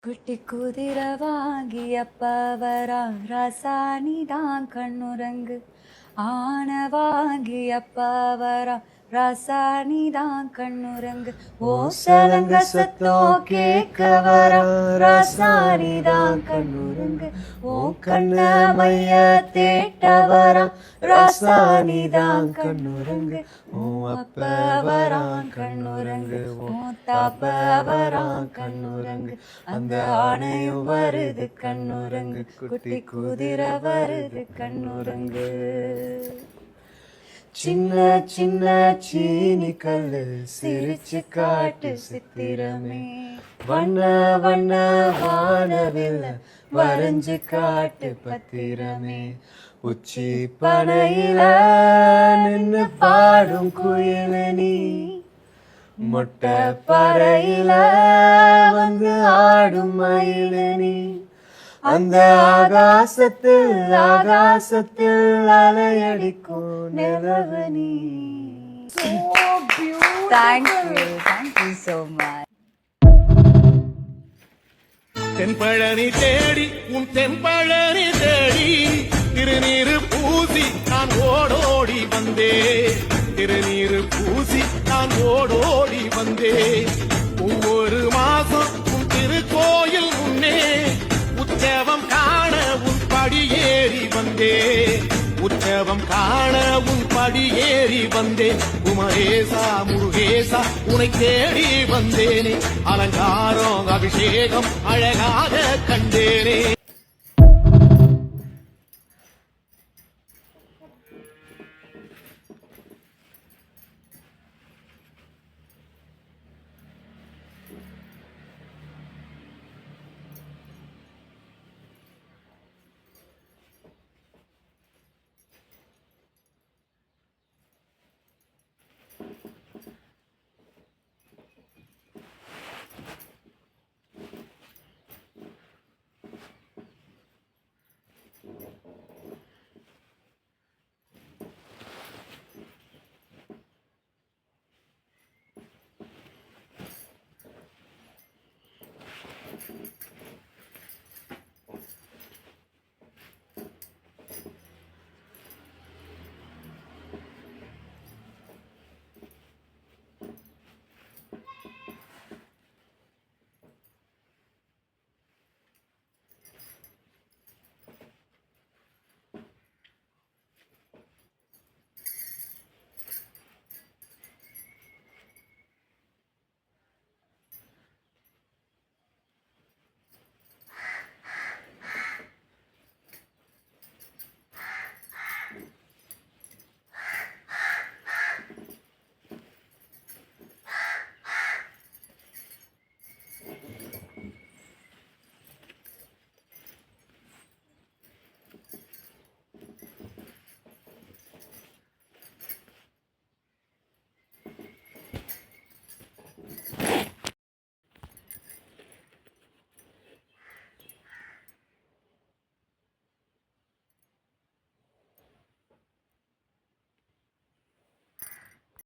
குட்டி குதிரை வாங்கி அப்பா வரா ரசானிதான் கண்ணுரங்கு ஆன வாங்கி அப்பா வரா ரசானிதான் கண்ணுரங்கு ஓசலங்க சத்தம் கேட்க வரா ரசானிதான் கண்ணுரங்கு ஓ கண்ண மைய தேட்ட வரா ரசானிதான் கண்ணுரங்கு ஓ அப்ப வரான் கண்ணுரங்கு ஓ தாப்ப வரான் கண்ணுரங்கு அந்த ஆணையும் வருது கண்ணுரங்கு குட்டி குதிரை வருது கண்ணுரங்கு சின்ன சின்ன சீனி கல்லு சிரிச்சு காட்டு சித்திரமே வண்ண வண்ண வானவில்ல வரைஞ்சு காட்டு பத்திரமே உச்சி பனையில நின்னு பாடும் குயிலனி மொட்டை பறையில வந்து ஆடும் மயிலனி அந்த ஆகாசத்தில் அலையடிக்கும் நிலவனி. Thank you so much. Thenpalani தேடி உன் தென்பழனி தேடி திருநீரு பூசி நான் ஓடோடி வந்தே திருநீரு பூசி நான் ஓடோடி வந்தே ஒவ்வொரு மாசம் உன் திருக்கோயில் முன்னே உற்சவம் காண உன் படியேறி வந்தே உற்சவம் காண உன் படியேறி வந்தேன் குமரேசா முருகேசா உனை தேடி வந்தேனே அலங்காரம் அபிஷேகம் அழகாக கண்டேனே.